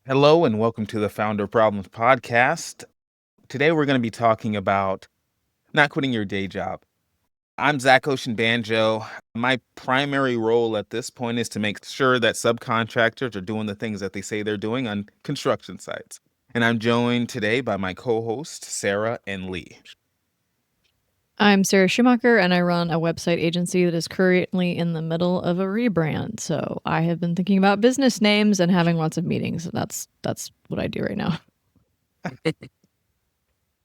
Hello and welcome to the Founder Problems podcast. Today we're going to be talking about not quitting your day job. I'm Zach Oshinbanjo. My primary role at this point is to make sure that subcontractors are doing the things that they say they're doing on construction sites. And I'm joined today by my co-hosts, Sarah and Lee. I'm Sarah Schumacher, and I run a website agency that is currently in the middle of a rebrand. So I have been thinking about business names and having lots of meetings. That's what I do right now.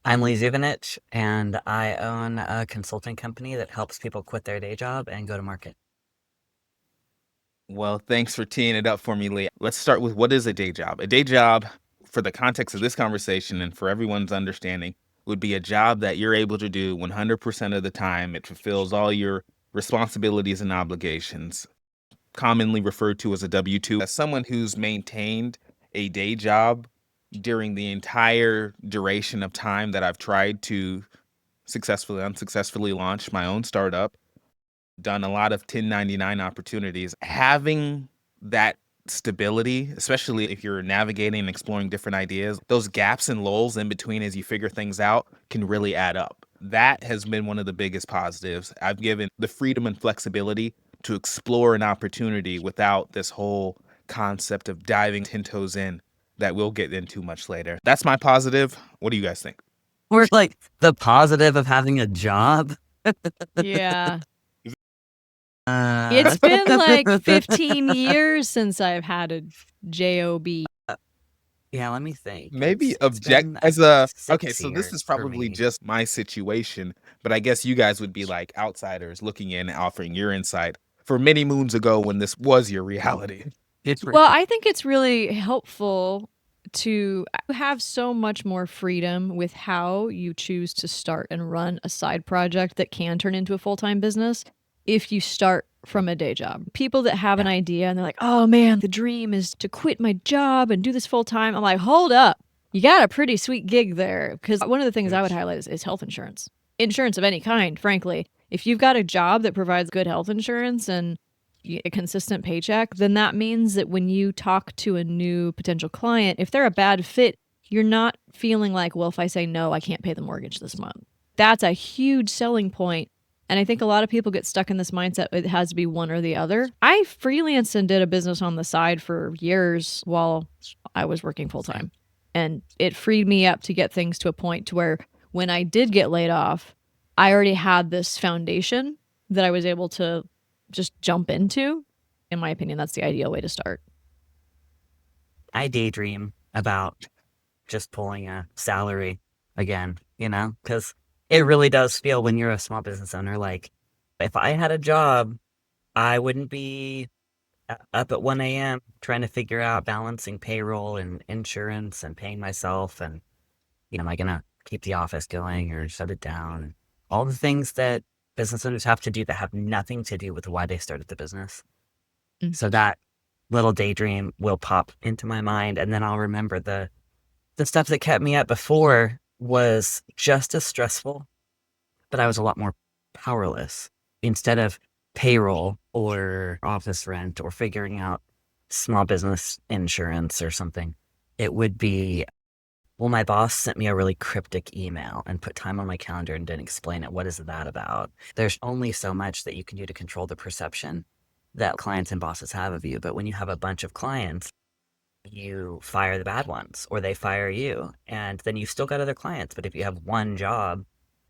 I'm Lee Zuvanich, and I own a consulting company that helps people quit their day job and go to market. Well, thanks for teeing it up for me, Lee. Let's start with what is a day job? A day job, for the context of this conversation and for everyone's understanding, would be a job that you're able to do 100% of the time. It fulfills all your responsibilities and obligations, commonly referred to as a W-2. As someone who's maintained a day job during the entire duration of time that I've tried to successfully, unsuccessfully launch my own startup, done a lot of 1099 opportunities, having that stability, especially if you're navigating and exploring different ideas, those gaps and lulls in between as you figure things out can really add up. That has been one of the biggest positives. I've given the freedom and flexibility to explore an opportunity without this whole concept of diving 10 toes in that we'll get into much later. That's my positive. What do you guys think? We're like the positive of having a job. Yeah. It's been like 15 years since I've had a job. Yeah, let me think. Maybe It's been, I as think, a 6 okay, so this years is for probably me. just my situation, but I guess you guys would be like outsiders looking in, offering your insight for many moons ago when this was your reality. Well, I think it's really helpful to have so much more freedom with how you choose to start and run a side project that can turn into a full-time business if you start from a day job. People that have an idea and they're like, oh man, the dream is to quit my job and do this full-time. I'm like, hold up. You got a pretty sweet gig there. Because one of the things I would highlight is health insurance. Insurance of any kind, frankly. If you've got a job that provides good health insurance and a consistent paycheck, then that means that when you talk to a new potential client, if they're a bad fit, you're not feeling like, well, if I say no, I can't pay the mortgage this month. That's a huge selling point. And I think a lot of people get stuck in this mindset, it has to be one or the other. I freelanced and did a business on the side for years while I was working full time. And it freed me up to get things to a point to where when I did get laid off, I already had this foundation that I was able to just jump into. In my opinion, that's the ideal way to start. I daydream about just pulling a salary again, because it really does feel when you're a small business owner, like if I had a job, I wouldn't be up at 1 a.m. trying to figure out balancing payroll and insurance and paying myself. And, am I going to keep the office going or shut it down? All the things that business owners have to do that have nothing to do with why they started the business. Mm. So that little daydream will pop into my mind, and then I'll remember the stuff that kept me up before was just as stressful, but I was a lot more powerless. Instead of payroll or office rent or figuring out small business insurance or something, it would be, well, my boss sent me a really cryptic email and put time on my calendar and didn't explain it. What is that about? There's only so much that you can do to control the perception that clients and bosses have of you. But when you have a bunch of clients, you fire the bad ones or they fire you, and then you've still got other clients. But if you have one job,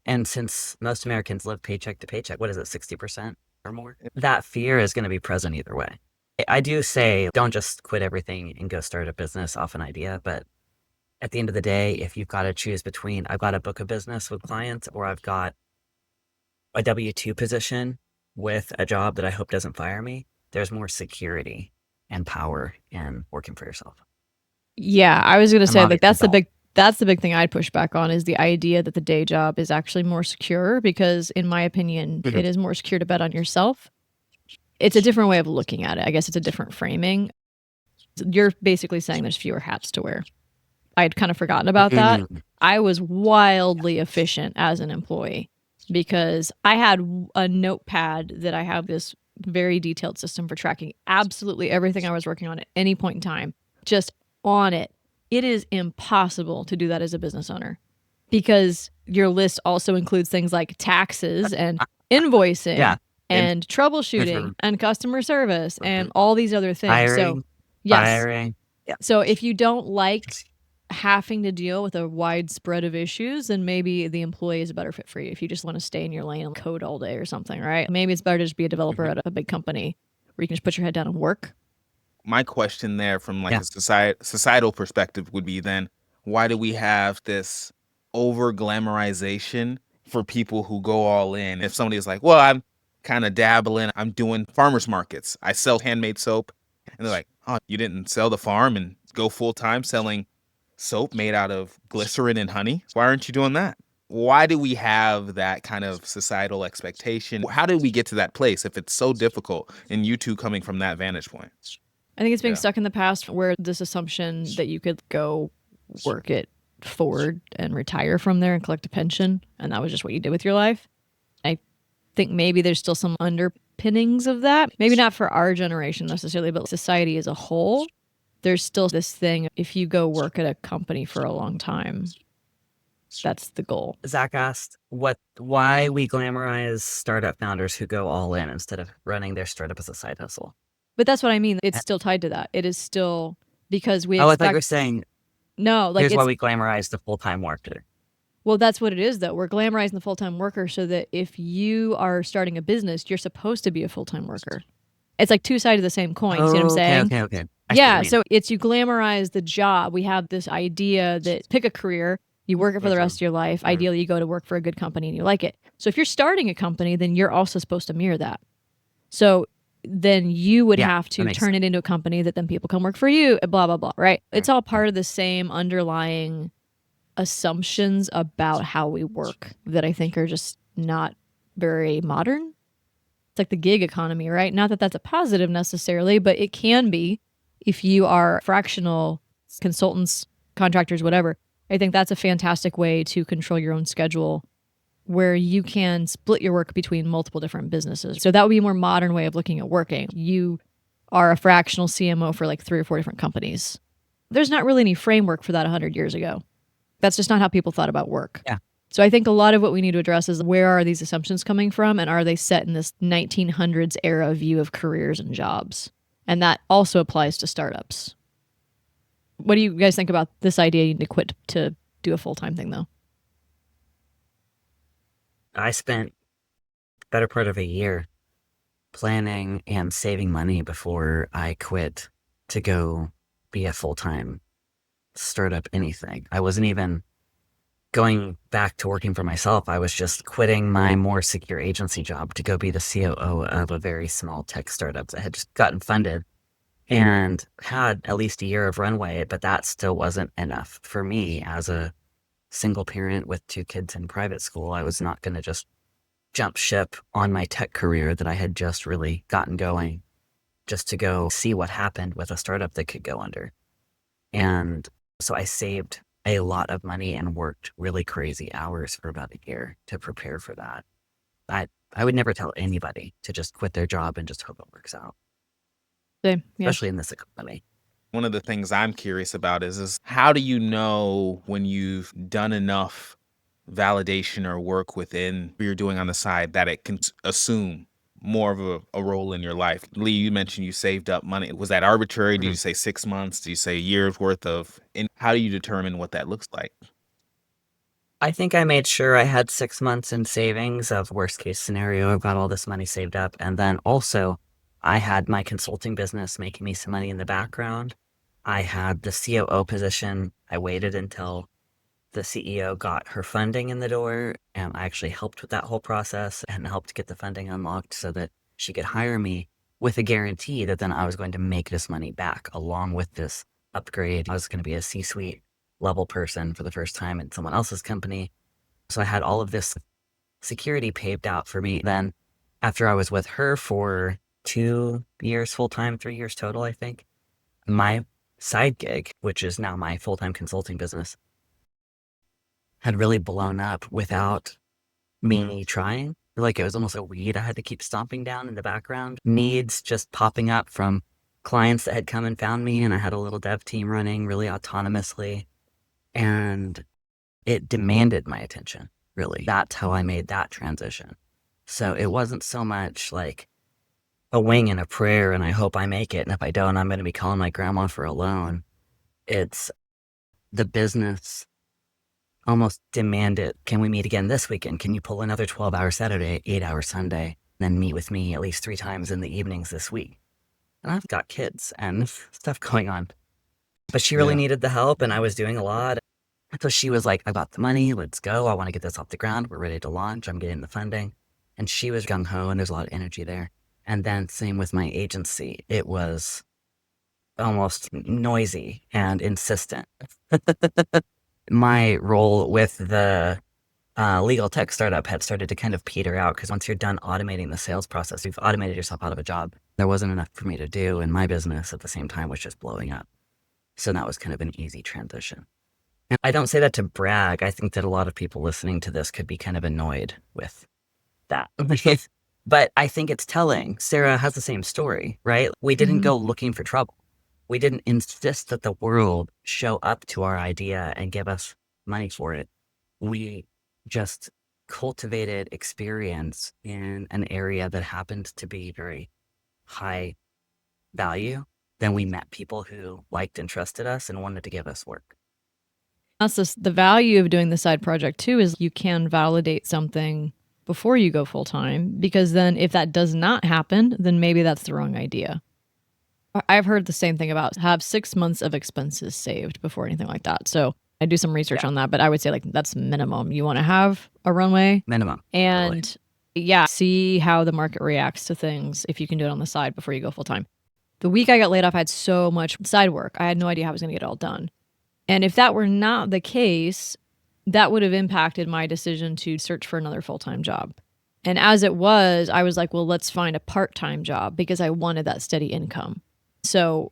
and since most Americans live paycheck to paycheck, what is it, 60% or more? That fear is going to be present either way. I do say, don't just quit everything and go start a business off an idea. But at the end of the day, if you've got to choose between, I've got a book of business with clients or I've got a W-2 position with a job that I hope doesn't fire me, there's more security and power in working for yourself. Yeah, I was going to say, like, that's the big thing I'd push back on, is the idea that the day job is actually more secure, because in my opinion, it is more secure to bet on yourself. It's a different way of looking at it. I guess it's a different framing. You're basically saying there's fewer hats to wear. I'd kind of forgotten about that. I was wildly efficient as an employee because I had a notepad that I have this very detailed system for tracking absolutely everything I was working on at any point in time. Just on it. It is impossible to do that as a business owner because your list also includes things like taxes and invoicing Yeah. and troubleshooting and customer service and all these other things. So, Hiring, yes. firing. Yeah. So if you don't like having to deal with a wide spread of issues, then maybe the employee is a better fit for you. If you just want to stay in your lane and code all day or something, right? Maybe it's better to just be a developer at a big company where you can just put your head down and work. My question there from like Yeah. a societal perspective would be then, why do we have this over glamorization for people who go all in? If somebody is like, well, I'm kind of dabbling, I'm doing farmers markets, I sell handmade soap, and they're like, oh, you didn't sell the farm and go full time selling soap made out of glycerin and honey? Why aren't you doing that? Why do we have that kind of societal expectation? How did we get to that place if it's so difficult, and you two coming from that vantage point? I think it's being Yeah. stuck in the past where this assumption that you could go work at Ford and retire from there and collect a pension, and that was just what you did with your life. I think maybe there's still some underpinnings of that. Maybe not for our generation necessarily, but society as a whole. There's still this thing, if you go work at a company for a long time, that's the goal. Zach asked why we glamorize startup founders who go all in instead of running their startup as a side hustle. But that's what I mean. It's still tied to that. It is still because we I thought expect. you were saying No, like here's it's why we glamorize the full-time worker. well, that's what it is though. We're glamorizing the full-time worker so that if you are starting a business, you're supposed to be a full-time worker. It's like two sides of the same coin. You see what I'm saying? Okay. I see what Yeah, you mean. so it's you glamorize the job. We have this idea that pick a career, you work it for the rest of your life. Ideally, you go to work for a good company and you like it. So if you're starting a company, then you're also supposed to mirror that. So then you would Yeah, have that to makes turn it into a company that then people come work for you, blah, blah, blah, right? It's all part of the same underlying assumptions about how we work that I think are just not very modern. It's like the gig economy, right? Not that that's a positive necessarily, but it can be if you are fractional consultants, contractors, whatever. I think that's a fantastic way to control your own schedule where you can split your work between multiple different businesses. So that would be a more modern way of looking at working. You are a fractional CMO for like 3 or 4 different companies. There's not really any framework for that 100 years ago. That's just not how people thought about work. Yeah. So I think a lot of what we need to address is where are these assumptions coming from and are they set in this 1900s era view of careers and jobs? And that also applies to startups. What do you guys think about this idea you need to quit to do a full-time thing though? I spent the better part of a year planning and saving money before I quit to go be a full-time startup anything. I wasn't even going back to working for myself. I was just quitting my more secure agency job to go be the COO of a very small tech startup that had just gotten funded and had at least a year of runway, but that still wasn't enough for me as a single parent with 2 kids in private school. I was not going to just jump ship on my tech career that I had just really gotten going just to go see what happened with a startup that could go under. And so I saved a lot of money and worked really crazy hours for about a year to prepare for that. I would never tell anybody to just quit their job and just hope it works out, Same. Yeah. especially in this economy. One of the things I'm curious about is how do you know when you've done enough validation or work within what you're doing on the side that it can assume more of a role in your life? Lee, you mentioned you saved up money. Was that arbitrary? Did you say 6 months? Did you say a year's worth of? And how do you determine what that looks like? I think I made sure I had 6 months in savings of worst case scenario. I've got all this money saved up. And then also I had my consulting business making me some money in the background. I had the COO position. I waited until the CEO got her funding in the door, and I actually helped with that whole process and helped get the funding unlocked so that she could hire me with a guarantee that then I was going to make this money back along with this upgrade. I was going to be a C-suite level person for the first time in someone else's company. So I had all of this security paved out for me. Then after I was with her for 2 years full-time, 3 years total, I think, my side gig, which is now my full-time consulting business, had really blown up without me trying. Like it was almost a weed I had to keep stomping down in the background. Needs just popping up from clients that had come and found me, and I had a little dev team running really autonomously, and it demanded my attention, really. That's how I made that transition. So it wasn't so much like a wing and a prayer and I hope I make it, and if I don't, I'm going to be calling my grandma for a loan. It's the business almost demanded, can we meet again this weekend? Can you pull another 12-hour Saturday, 8-hour Sunday, then meet with me at least 3 times in the evenings this week? And I've got kids and stuff going on. But she really Yeah. needed the help, and I was doing a lot. So she was like, I got the money, let's go. I want to get this off the ground. We're ready to launch. I'm getting the funding. And she was gung ho, and there's a lot of energy there. And then same with my agency. It was almost noisy and insistent. My role with the legal tech startup had started to kind of peter out because once you're done automating the sales process, you've automated yourself out of a job. There wasn't enough for me to do, and my business at the same time was just blowing up. So that was kind of an easy transition. And I don't say that to brag. I think that a lot of people listening to this could be kind of annoyed with that. But I think it's telling. Sarah has the same story, right? We didn't go looking for trouble. We didn't insist that the world show up to our idea and give us money for it. We just cultivated experience in an area that happened to be very high value. Then we met people who liked and trusted us and wanted to give us work. That's the value of doing the side project too, is you can validate something before you go full time, because then if that does not happen, then maybe that's the wrong idea. I've heard the same thing about have 6 months of expenses saved before anything like that. So I do some research on that, but I would say like that's minimum. You want to have a runway Minimum. and Totally. yeah, see how the market reacts to things if you can do it on the side before you go full time. The week I got laid off, I had so much side work. I had no idea how I was going to get it all done. And if that were not the case, that would have impacted my decision to search for another full-time job. And as it was, I was like, well, let's find a part-time job because I wanted that steady income. So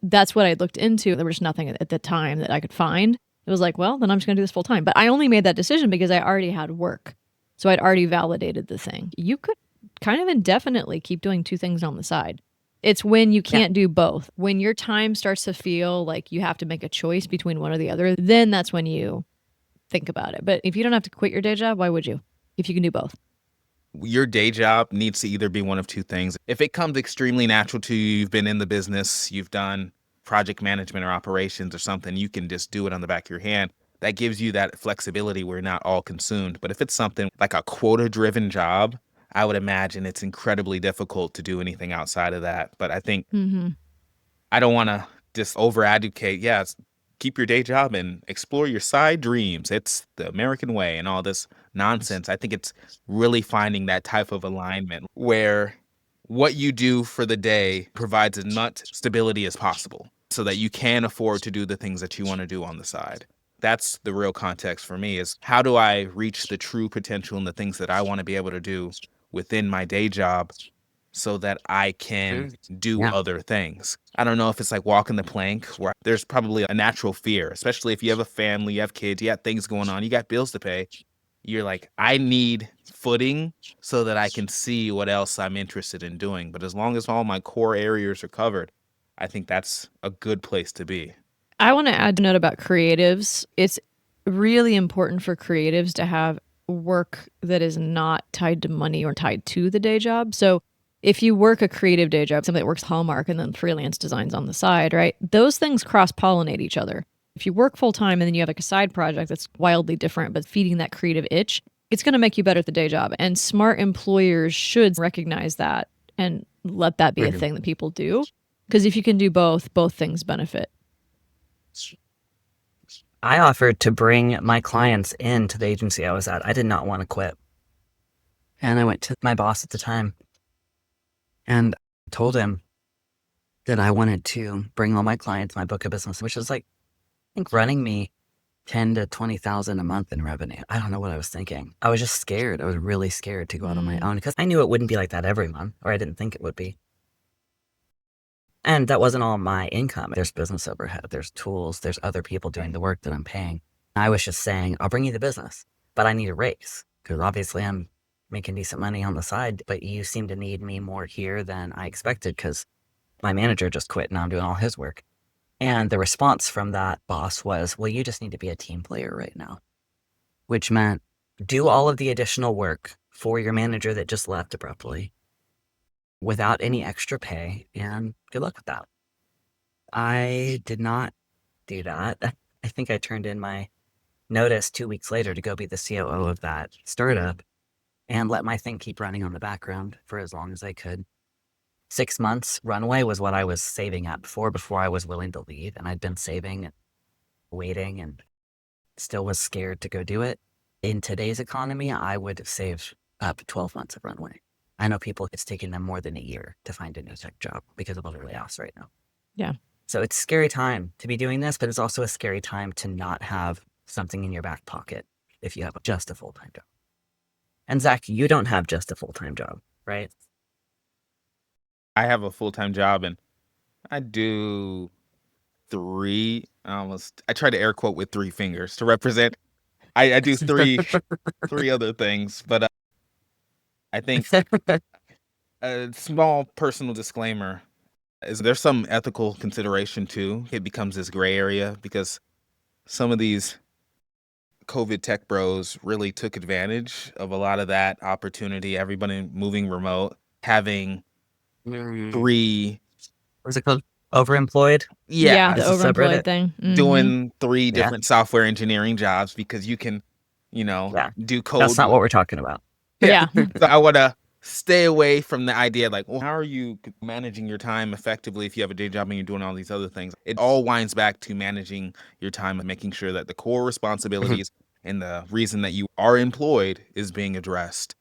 that's what I looked into. There was nothing at the time that I could find. It was like, well, then I'm just going to do this full-time. But I only made that decision because I already had work. So I'd already validated the thing. You could kind of indefinitely keep doing 2 things on the side. It's when you can't do both. When your time starts to feel like you have to make a choice between one or the other, then that's when you think about it. But if you don't have to quit your day job, why would you? If you can do both. Your day job needs to either be one of 2 things. If it comes extremely natural to you, you've been in the business, you've done project management or operations or something, you can just do it on the back of your hand. That gives you that flexibility where you're not all consumed. But if it's something like a quota-driven job, I would imagine it's incredibly difficult to do anything outside of that. But I think I don't want to just over-advocate. Yeah, keep your day job and explore your side dreams. It's the American way and all this nonsense. I think it's really finding that type of alignment where what you do for the day provides as much stability as possible so that you can afford to do the things that you want to do on the side. That's the real context for me, is how do I reach the true potential and the things that I want to be able to do within my day job so that I can do other things. I don't know if it's like walking the plank, where there's probably a natural fear, especially if you have a family, you have kids, you got things going on, you got bills to pay. You're like, I need footing so that I can see what else I'm interested in doing. But as long as all my core areas are covered, I think that's a good place to be. I want to add a note about creatives. It's really important for creatives to have work that is not tied to money or tied to the day job. So if you work a creative day job, something that works Hallmark and then freelance designs on the side, right? Those things cross-pollinate each other. If you work full-time and then you have like a side project that's wildly different, but feeding that creative itch, it's going to make you better at the day job. And smart employers should recognize that and let that be a thing that people do. Because if you can do both things benefit. I offered to bring my clients into the agency I was at. I did not want to quit. And I went to my boss at the time and told him that I wanted to bring all my clients my book of business, which was like, I think running me 10 to 20,000 a month in revenue. I don't know what I was thinking. I was just scared. I was really scared to go out on my own because I knew it wouldn't be like that every month, or I didn't think it would be. And that wasn't all my income. There's business overhead, there's tools, there's other people doing the work that I'm paying. I was just saying, I'll bring you the business, but I need a raise because obviously I'm making decent money on the side, but you seem to need me more here than I expected because My manager just quit. Now I'm doing all his work. And the response from that boss was, well, you just need to be a team player right now, which meant do all of the additional work for your manager that just left abruptly without any extra pay, and good luck with that. I did not do that. I think I turned in my notice 2 weeks later to go be the COO of that startup and let my thing keep running on the background for as long as I could. 6 months runway was what I was saving up before I was willing to leave. And I'd been saving and waiting and still was scared to go do it. In today's economy, I would save up 12 months of runway. I know people, it's taking them more than a year to find a new tech job because of all the layoffs right now. Yeah. So it's a scary time to be doing this, but it's also a scary time to not have something in your back pocket if you have just a full-time job. And Zach, you don't have just a full-time job, right? I have a full-time job and I do I try to air quote with 3 fingers to represent. I do three other things, but I think a small personal disclaimer is there's some ethical consideration too. It becomes this gray area because some of these COVID tech bros really took advantage of a lot of that opportunity. Everybody moving remote, having 3, What's it called? Overemployed? Yeah, the It's a overemployed subreddit. thing. doing 3 Yeah. different software engineering jobs because you can, Yeah. do code. That's not what we're talking about. Yeah. So I want to stay away from the idea like, well, how are you managing your time effectively if you have a day job and you're doing all these other things? It all winds back to managing your time and making sure that the core responsibilities and the reason that you are employed is being addressed.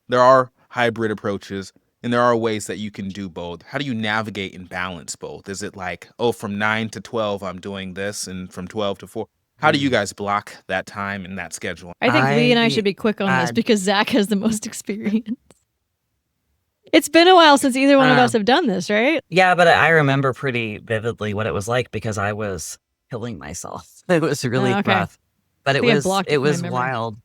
There are hybrid approaches and there are ways that you can do both. How do you navigate and balance both? Is it like, oh, from 9 to 12, I'm doing this, and from 12 to 4? How do you guys block that time and that schedule? I think Lee and I should be quick on this because Zach has the most experience. It's been a while since either one of us have done this, right? Yeah, but I remember pretty vividly what it was like because I was killing myself. It was really rough. But it was wild.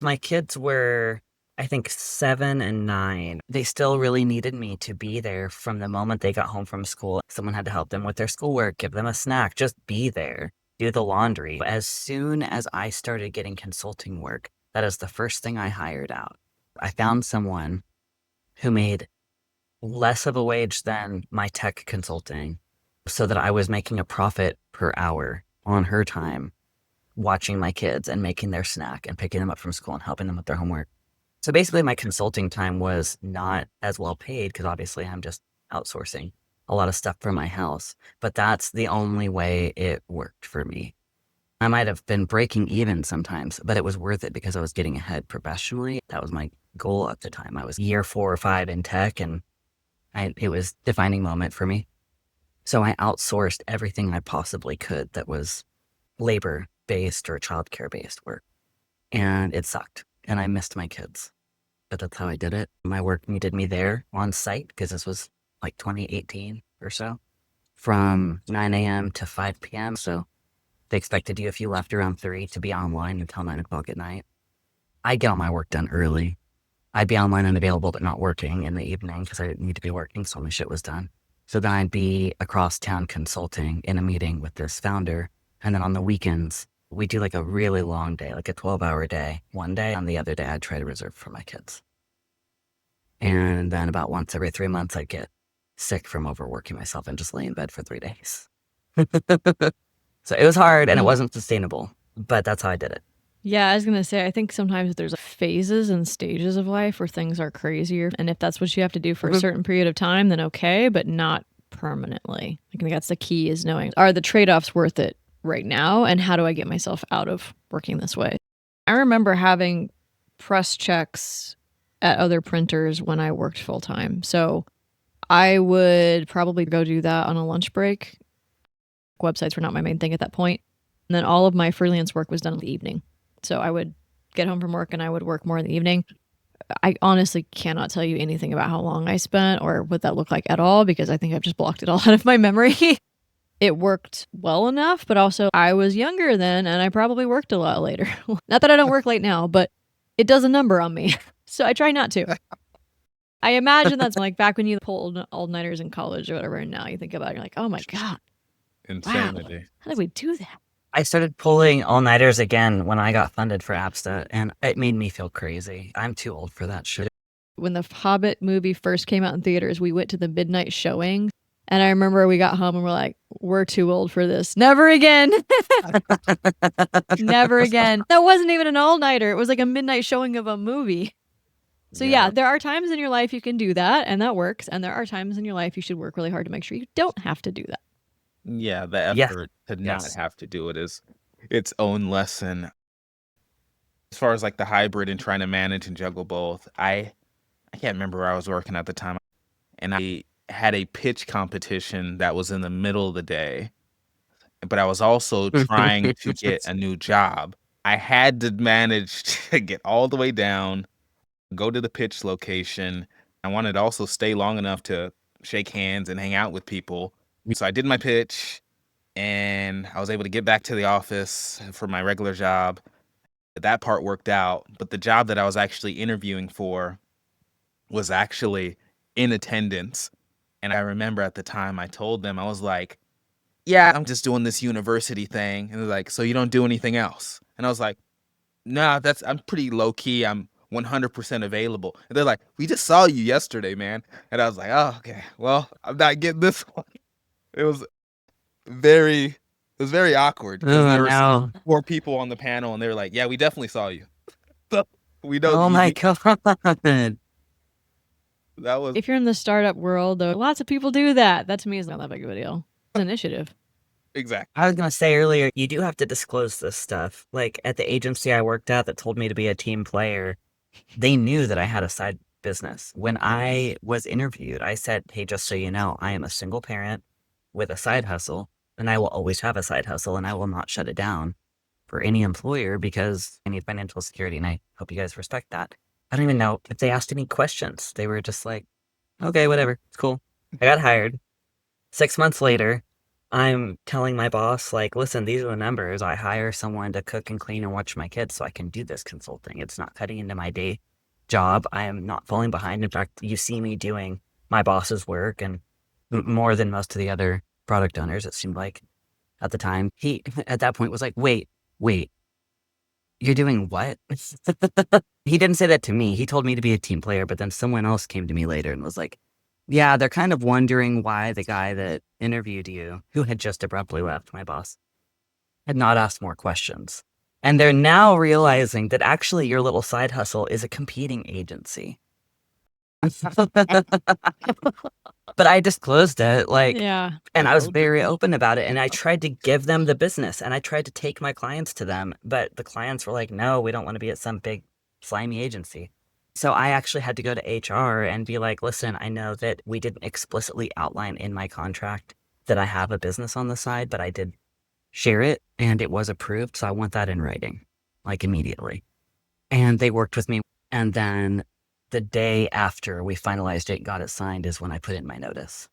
My kids were, I think, 7 and 9. They still really needed me to be there from the moment they got home from school. Someone had to help them with their schoolwork, give them a snack, just be there, do the laundry. As soon as I started getting consulting work, that is the first thing I hired out. I found someone who made less of a wage than my tech consulting so that I was making a profit per hour on her time, watching my kids and making their snack and picking them up from school and helping them with their homework. So basically my consulting time was not as well paid because obviously I'm just outsourcing a lot of stuff from my house, but that's the only way it worked for me. I might have been breaking even sometimes, but it was worth it because I was getting ahead professionally. That was my goal at the time. I was year 4 or 5 in tech and it was a defining moment for me. So I outsourced everything I possibly could that was labor-based or childcare-based work. And it sucked. And I missed my kids. But that's how I did it. My work needed me there on site because this was like 2018 or so, from 9 a.m. to 5 p.m. So they expected you, if you left around 3, to be online until 9 o'clock at night. I'd get all my work done early. I'd be online and available, but not working in the evening because I didn't need to be working, so my shit was done. So then I'd be across town consulting in a meeting with this founder. And then on the weekends, we do like a really long day, like a 12-hour day. One day, on the other day, I'd try to reserve for my kids. And then about once every 3 months, I'd get sick from overworking myself and just lay in bed for 3 days. So it was hard and it wasn't sustainable, but that's how I did it. Yeah, I was going to say, I think sometimes there's phases and stages of life where things are crazier. And if that's what you have to do for a certain period of time, then okay, but not permanently. I think that's the key, is knowing, are the trade-offs worth it right now? And how do I get myself out of working this way? I remember having press checks at other printers when I worked full-time. So I would probably go do that on a lunch break. Websites were not my main thing at that point. And then all of my freelance work was done in the evening. So I would get home from work and I would work more in the evening. I honestly cannot tell you anything about how long I spent or what that looked like at all, because I think I've just blocked it all out of my memory. It worked well enough, but also I was younger then and I probably worked a lot later. Not that I don't work late now, but it does a number on me. So I try not to. I imagine that's like back when you pulled all-nighters in college or whatever, and now you think about it, you're like, oh my God, wow, Insanity. how did we do that? I started pulling all-nighters again when I got funded for APSTA, and it made me feel crazy. I'm too old for that shit. When the Hobbit movie first came out in theaters, we went to the midnight showing. And I remember we got home and we're like, we're too old for this. Never again. Never again. That wasn't even an all-nighter. It was like a midnight showing of a movie. So yeah, there are times in your life you can do that and that works. And there are times in your life you should work really hard to make sure you don't have to do that. Yeah, the Yes. effort to not have to do it is its own lesson. As far as like the hybrid and trying to manage and juggle both, I can't remember where I was working at the time, and I had a pitch competition that was in the middle of the day, but I was also trying to get a new job. I had to manage to get all the way down, go to the pitch location. I wanted to also stay long enough to shake hands and hang out with people. So I did my pitch, and I was able to get back to the office for my regular job. That part worked out, but the job that I was actually interviewing for was actually in attendance. And I remember at the time I told them, I was like, yeah, I'm just doing this university thing. And they're like, so you don't do anything else? And I was like, nah, I'm pretty low key. I'm 100% available. And they're like, we just saw you yesterday, man. And I was like, oh, okay, well, I'm not getting this one. It was very awkward because there were 4 people on the panel and they were like, yeah, we definitely saw you. So we know. Oh my God. That was, If you're in the startup world, though, lots of people do that. That to me is not that big of a deal. It's an initiative. exactly. I was going to say earlier, you do have to disclose this stuff. Like at the agency I worked at that told me to be a team player, they knew that I had a side business. When I was interviewed, I said, hey, just so you know, I am a single parent with a side hustle, and I will always have a side hustle, and I will not shut it down for any employer because I need financial security, and I hope you guys respect that. I don't even know if they asked any questions. They were just like, okay, whatever, it's cool. I got hired. 6 months later, I'm telling my boss, like, listen, these are the numbers. I hire someone to cook and clean and watch my kids so I can do this consulting. It's not cutting into my day job. I am not falling behind. In fact, you see me doing my boss's work and more than most of the other product owners, it seemed like at the time. He, at that point, was like, wait, you're doing what? He didn't say that to me. He told me to be a team player, but then someone else came to me later and was like, yeah, they're kind of wondering why the guy that interviewed you, who had just abruptly left, my boss, had not asked more questions. And they're now realizing that actually your little side hustle is a competing agency. But I disclosed it, like, Yeah. and I was very open about it. And I tried to give them the business and I tried to take my clients to them. But the clients were like, no, we don't want to be at some big slimy agency. So I actually had to go to HR and be like, listen, I know that we didn't explicitly outline in my contract that I have a business on the side, but I did share it and it was approved. So I want that in writing, like immediately. And they worked with me. And then the day after we finalized it, got it signed is when I put in my notice.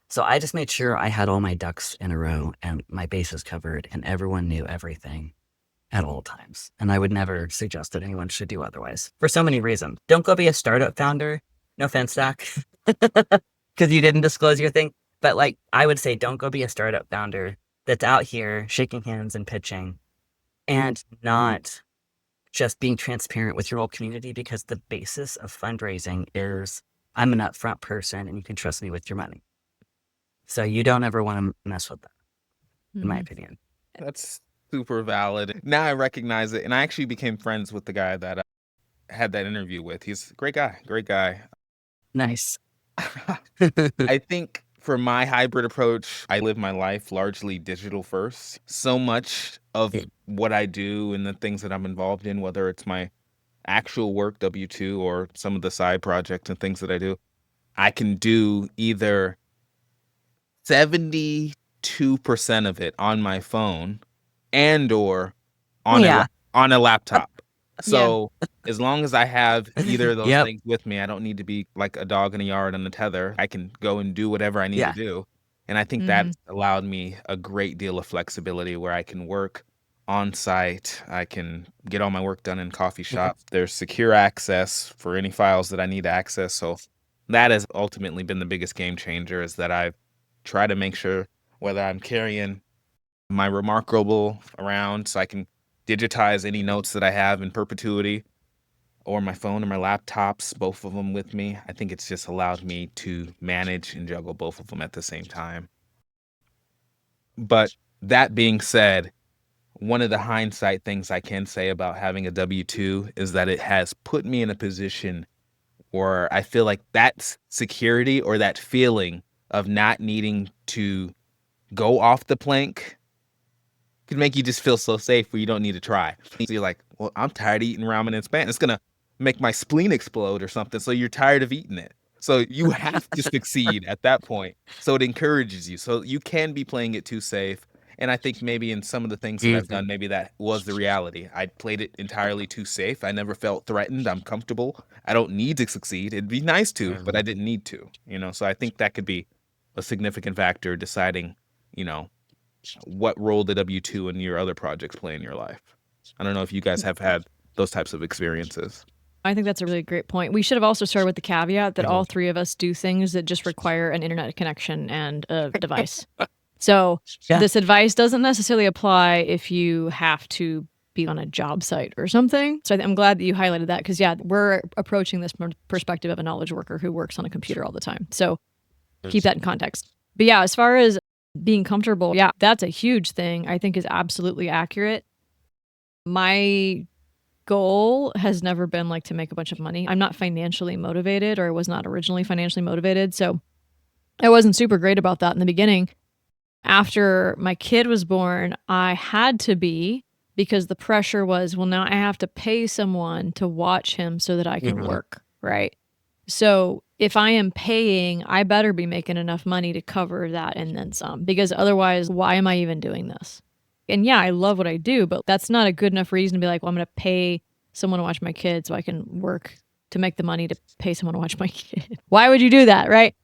So I just made sure I had all my ducks in a row and my bases covered and everyone knew everything at all times. And I would never suggest that anyone should do otherwise for so many reasons. Don't go be a startup founder. No offense, Zach, because you didn't disclose your thing. But like, I would say don't go be a startup founder that's out here shaking hands and pitching and not just being transparent with your whole community, because the basis of fundraising is I'm an upfront person and you can trust me with your money. So you don't ever want to mess with that, in my opinion. That's super valid. Now I recognize it. And I actually became friends with the guy that I had that interview with. He's a great guy. Nice. I think for my hybrid approach, I live my life largely digital first. So much of what I do and the things that I'm involved in, whether it's my actual work, W-2, or some of the side projects and things that I do, I can do either 72% of it on my phone and or on a laptop. So as long as I have either of those things with me, I don't need to be like a dog in a yard on a tether. I can go and do whatever I need to do. And I think that allowed me a great deal of flexibility where I can work on site. I can get all my work done in coffee shop. There's secure access for any files that I need to access. So That has ultimately been the biggest game changer, is that I've tried to make sure, whether I'm carrying my Remarkable around so I can digitize any notes that I have in perpetuity, or my phone or my laptops, both of them with me. I think it's just allowed me to manage and juggle both of them at the same time. But that being said, one of the hindsight things I can say about having a W-2 is that it has put me in a position where I feel like that security, or that feeling of not needing to go off the plank, could make you just feel so safe where you don't need to try. So you're like, well, I'm tired of eating ramen and spam. It's gonna make my spleen explode or something. So you're tired of eating it. So you have to succeed at that point. So it encourages you. So you can be playing it too safe. And I think maybe in some of the things that I've done, maybe that was the reality. I played it entirely too safe. I never felt threatened. I'm comfortable. I don't need to succeed. It'd be nice to, but I didn't need to, So I think that could be a significant factor deciding, what role the W-2 and your other projects play in your life. I don't know if you guys have had those types of experiences. I think that's a really great point. We should have also started with the caveat that all three of us do things that just require an internet connection and a device. So this advice doesn't necessarily apply if you have to be on a job site or something. So I'm glad that you highlighted that, because we're approaching this from perspective of a knowledge worker who works on a computer all the time. So keep that in context. But as far as being comfortable, that's a huge thing. I think is absolutely accurate. My goal has never been like to make a bunch of money. I'm not financially motivated, or was not originally financially motivated. So I wasn't super great about that in the beginning. After my kid was born, I had to be, because the pressure was, well, now I have to pay someone to watch him so that I can work, right? So if I am paying, I better be making enough money to cover that and then some, because otherwise, why am I even doing this? And I love what I do, but that's not a good enough reason to be like, well, I'm going to pay someone to watch my kid so I can work to make the money to pay someone to watch my kid. Why would you do that, right?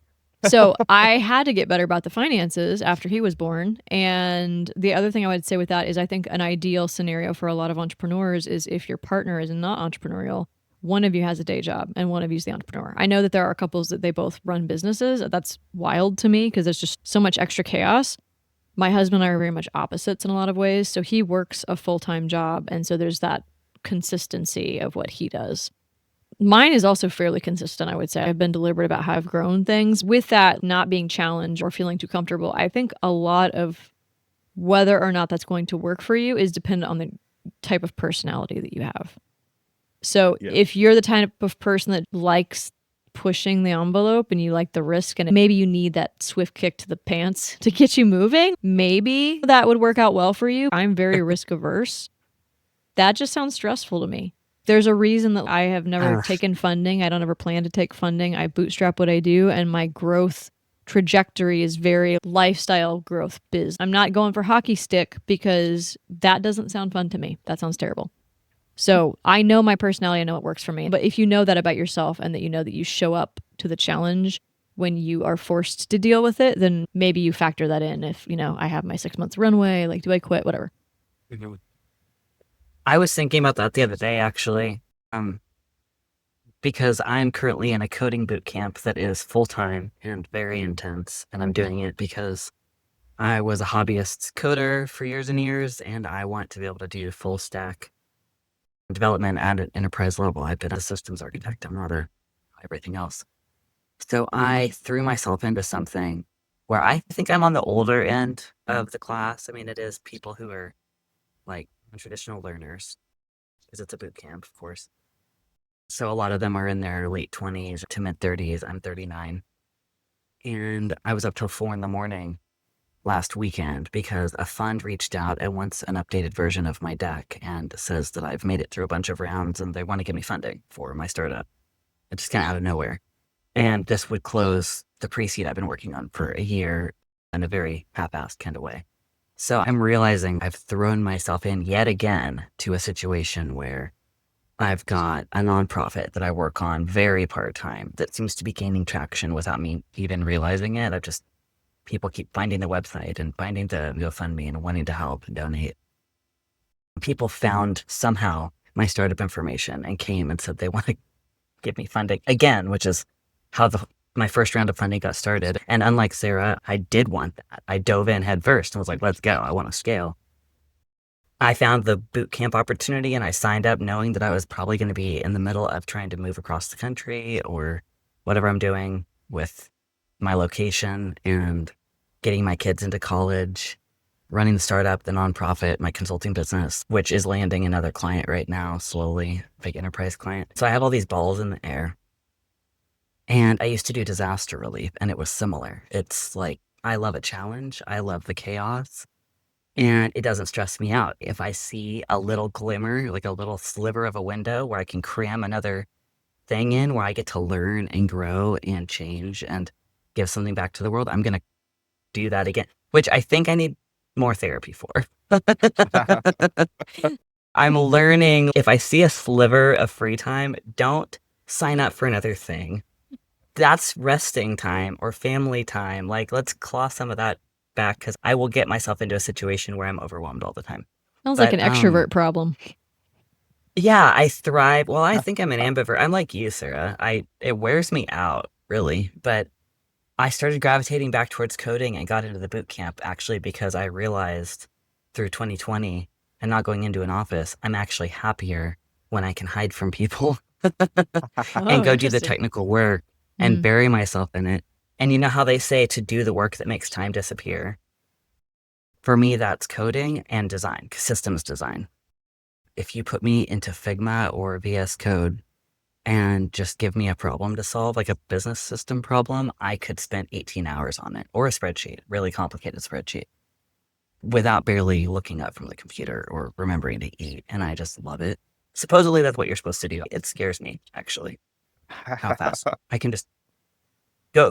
So I had to get better about the finances after he was born. And the other thing I would say with that is, I think an ideal scenario for a lot of entrepreneurs is if your partner is not entrepreneurial, one of you has a day job and one of you is the entrepreneur. I know that there are couples that they both run businesses. That's wild to me, because there's just so much extra chaos. My husband and I are very much opposites in a lot of ways. So he works a full-time job, and so there's that consistency of what he does. Mine is also fairly consistent, I would say. I've been deliberate about how I've grown things. With that not being challenged or feeling too comfortable, I think a lot of whether or not that's going to work for you is dependent on the type of personality that you have. So if you're the type of person that likes pushing the envelope and you like the risk, and maybe you need that swift kick to the pants to get you moving, maybe that would work out well for you. I'm very risk averse. That just sounds stressful to me. There's a reason that I have never taken funding. I don't ever plan to take funding. I bootstrap what I do, and my growth trajectory is very lifestyle growth biz. I'm not going for hockey stick, because that doesn't sound fun to me. That sounds terrible. So I know my personality, I know what works for me. But if you know that about yourself, and that you know that you show up to the challenge when you are forced to deal with it, then maybe you factor that in. If, I have my 6 months runway, like, do I quit? Whatever. I was thinking about that the other day, actually, because I'm currently in a coding boot camp that is full-time and very intense, and I'm doing it because I was a hobbyist coder for years and years, and I want to be able to do full stack development at an enterprise level. I've been a systems architect. I'm not everything else. So I threw myself into something where I think I'm on the older end of the class. I mean, it is people who are like traditional learners, because it's a boot camp, of course. So a lot of them are in their late 20s to mid 30s. I'm 39. And I was up till 4 a.m. last weekend because a fund reached out and wants an updated version of my deck and says that I've made it through a bunch of rounds and they want to give me funding for my startup. It's just kind of out of nowhere. And this would close the pre-seed I've been working on for a year in a very half-assed kind of way. So I'm realizing I've thrown myself in yet again to a situation where I've got a nonprofit that I work on very part-time that seems to be gaining traction without me even realizing it. People keep finding the website and finding the GoFundMe and wanting to help and donate. People found somehow my startup information and came and said they want to give me funding again, which is how the my first round of funding got started. And unlike Sarah, I did want that. I dove in head first and was like, let's go. I want to scale. I found the boot camp opportunity and I signed up knowing that I was probably going to be in the middle of trying to move across the country or whatever I'm doing with my location and getting my kids into college, running the startup, the nonprofit, my consulting business, which is landing another client right now, slowly, big enterprise client. So I have all these balls in the air. And I used to do disaster relief, and it was similar. It's like, I love a challenge. I love the chaos, and it doesn't stress me out. If I see a little glimmer, like a little sliver of a window where I can cram another thing in, where I get to learn and grow and change and give something back to the world, I'm going to do that again, which I think I need more therapy for. I'm learning if I see a sliver of free time, don't sign up for another thing. That's resting time or family time. Like, let's claw some of that back because I will get myself into a situation where I'm overwhelmed all the time. Sounds like an extrovert problem. Yeah, I thrive. Well, I think I'm an ambivert. I'm like you, Sarah. It wears me out, really. But I started gravitating back towards coding and got into the boot camp actually because I realized through 2020 and not going into an office, I'm actually happier when I can hide from people and go do the technical work and bury myself in it. And you know how they say to do the work that makes time disappear? For me, that's coding and design, systems design. If you put me into Figma or VS Code and just give me a problem to solve, like a business system problem, I could spend 18 hours on it, or a spreadsheet, really complicated spreadsheet, without barely looking up from the computer or remembering to eat. And I just love it. Supposedly that's what you're supposed to do. It scares me, actually, how fast I can just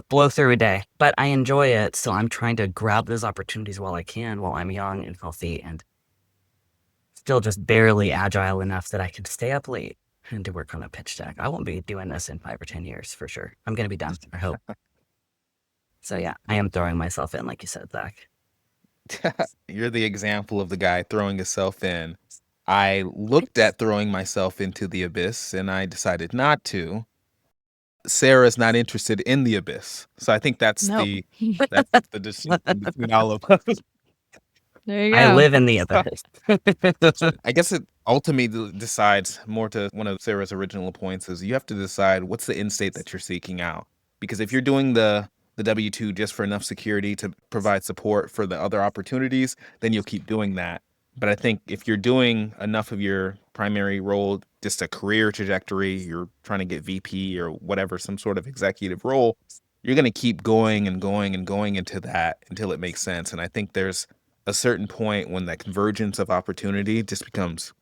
blow through a day. But I enjoy it, so I'm trying to grab those opportunities while I can, while I'm young and healthy and still just barely agile enough that I can stay up late and to work on a pitch deck. I won't be doing this in 5 or 10 years for sure. I'm going to be done, I hope. So yeah, I am throwing myself in, like you said, Zach. You're the example of the guy throwing himself in. I looked at throwing myself into the abyss and I decided not to. Sarah's not interested in the abyss. So I think that's the distinction between all of us. There you go. I live in the abyss. I guess it ultimately decides more to one of Sarah's original points is you have to decide what's the end state that you're seeking out. Because if you're doing the W-2 just for enough security to provide support for the other opportunities, then you'll keep doing that. But I think if you're doing enough of your primary role, just a career trajectory, you're trying to get VP or whatever, some sort of executive role, you're going to keep going and going and going into that until it makes sense. And I think there's a certain point when that convergence of opportunity just becomes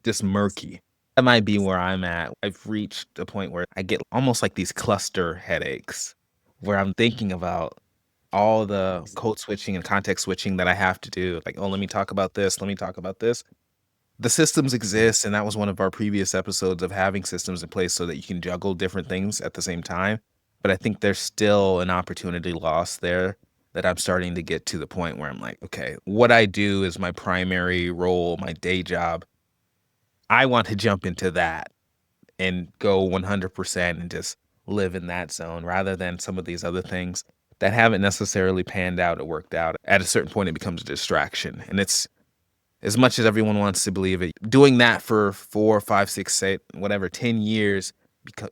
just murky. That might be where I'm at. I've reached a point where I get almost like these cluster headaches where I'm thinking about all the code switching and context switching that I have to do. Like, oh, let me talk about this. Let me talk about this. The systems exist, and that was one of our previous episodes of having systems in place so that you can juggle different things at the same time. But I think there's still an opportunity lost there that I'm starting to get to the point where I'm like, okay, what I do is my primary role, my day job. I want to jump into that and go 100% and just live in that zone rather than some of these other things that haven't necessarily panned out or worked out. At a certain point, it becomes a distraction. And it's, as much as everyone wants to believe it, doing that for 4, 5, 6, 7, whatever, 10 years,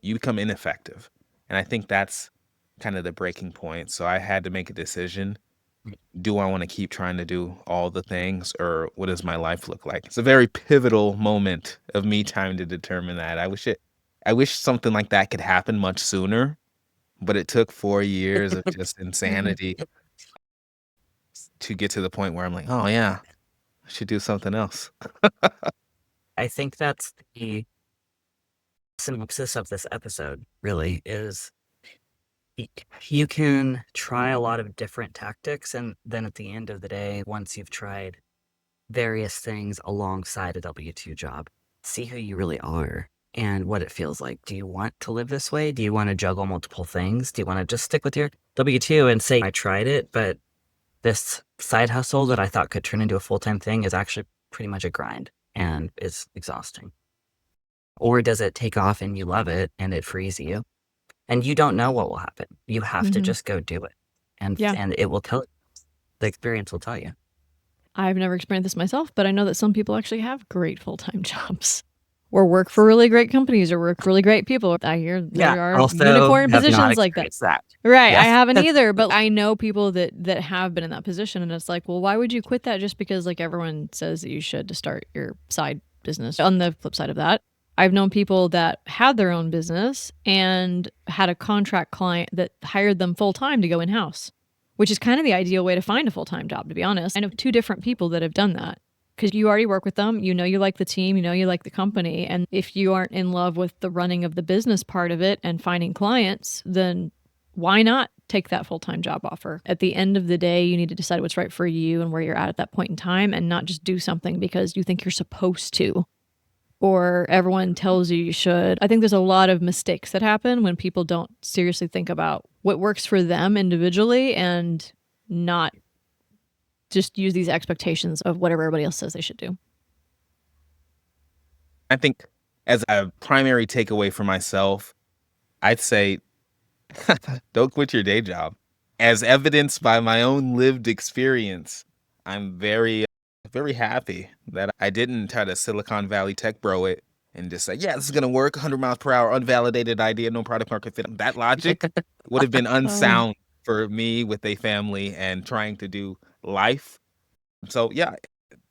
you become ineffective. And I think that's kind of the breaking point. So I had to make a decision. Do I want to keep trying to do all the things, or what does my life look like? It's a very pivotal moment of me trying to determine that. I wish something like that could happen much sooner, but it took 4 years of just insanity to get to the point where I'm like, oh yeah, I should do something else. I think that's the synopsis of this episode, really, is you can try a lot of different tactics, and then at the end of the day, once you've tried various things alongside a W-2 job, see who you really are and what it feels like. Do you want to live this way? Do you want to juggle multiple things? Do you want to just stick with your W-2 and say, I tried it, but this side hustle that I thought could turn into a full-time thing is actually pretty much a grind and is exhausting? Or does it take off and you love it and it frees you? And you don't know what will happen. You have to Mhm. just go do it. And Yeah. and it will tell you. The experience will tell you. I've never experienced this myself, but I know that some people actually have great full-time jobs or work for really great companies or work for really great people. I hear Yeah. there are Also unicorn have not positions like that. experienced that. Right. I Yes. haven't either, but I know people that have been in that position, and it's like, well, why would you quit that just because like everyone says that you should to start your side business? On the flip side of that, I've known people that had their own business and had a contract client that hired them full time to go in house, which is kind of the ideal way to find a full time job, to be honest. I know two different people that have done that because you already work with them. You know, you like the team, you know, you like the company. And if you aren't in love with the running of the business part of it and finding clients, then why not take that full time job offer? At the end of the day, you need to decide what's right for you and where you're at that point in time, and not just do something because you think you're supposed to or everyone tells you you should. I think there's a lot of mistakes that happen when people don't seriously think about what works for them individually and not just use these expectations of whatever everybody else says they should do. I think as a primary takeaway for myself, I'd say don't quit your day job. As evidenced by my own lived experience, I'm very happy that I didn't try to Silicon Valley tech bro it and just say, yeah, this is going to work, 100 miles per hour, unvalidated idea, no product market fit. That logic would have been Oh, unsound for me with a family and trying to do life. So, yeah,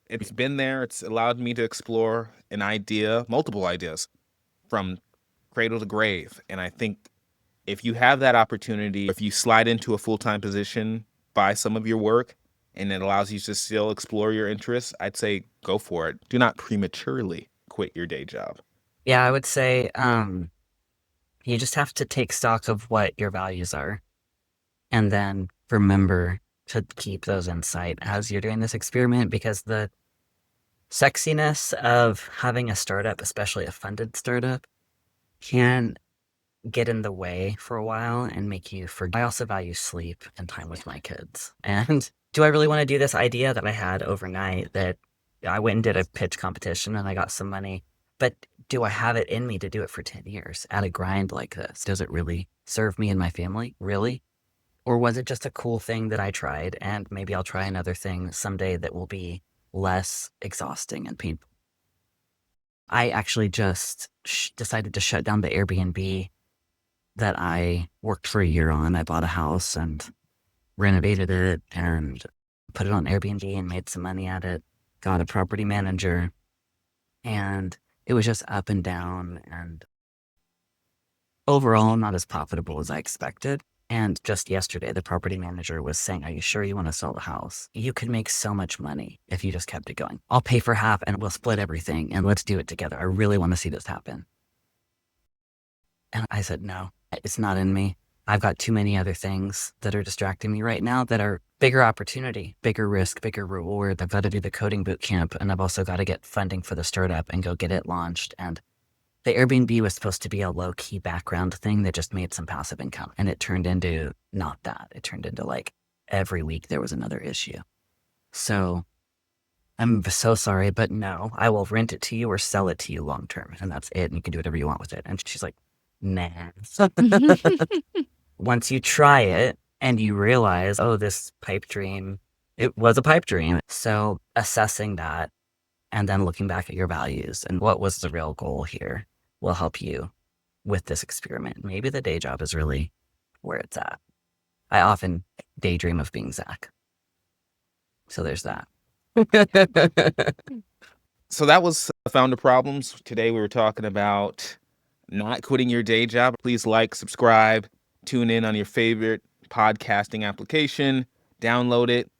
it's been there. It's allowed me to explore an idea, multiple ideas from cradle to grave. And I think if you have that opportunity, if you slide into a full-time position by some of your work and it allows you to still explore your interests, I'd say go for it. Do not prematurely quit your day job. Yeah, I would say you just have to take stock of what your values are and then remember to keep those in sight as you're doing this experiment, because the sexiness of having a startup, especially a funded startup, can get in the way for a while and make you forget. I also value sleep and time with my kids. And do I really want to do this idea that I had overnight that I went and did a pitch competition and I got some money? But do I have it in me to do it for 10 years at a grind like this? Does it really serve me and my family? Really? Or was it just a cool thing that I tried, and maybe I'll try another thing someday that will be less exhausting and painful? I actually just decided to shut down the Airbnb that I worked for a year on. I bought a house and renovated it and put it on Airbnb and made some money at it. Got a property manager, and it was just up and down and overall not as profitable as I expected. And just yesterday, the property manager was saying, are you sure you want to sell the house? You could make so much money if you just kept it going. I'll pay for half and we'll split everything and let's do it together. I really want to see this happen. And I said, no, it's not in me. I've got too many other things that are distracting me right now that are bigger opportunity, bigger risk, bigger reward. I've got to do the coding boot camp, and I've also got to get funding for the startup and go get it launched. And the Airbnb was supposed to be a low-key background thing that just made some passive income. And it turned into not that. It turned into like every week there was another issue. So I'm so sorry, but no, I will rent it to you or sell it to you long term. And that's it. And you can do whatever you want with it. And she's like, nah. Once you try it and you realize, oh, this pipe dream, it was a pipe dream. So assessing that and then looking back at your values and what was the real goal here will help you with this experiment. Maybe the day job is really where it's at. I often daydream of being Zach. So there's that. So that was Founder Problems. Today we were talking about not quitting your day job. Please like, subscribe, tune in on your favorite podcasting application, download it,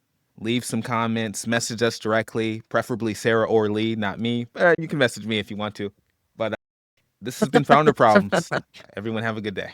leave some comments, message us directly, preferably Sarah or Lee, not me. You can message me if you want to. But this has been Founder Problems. Everyone have a good day.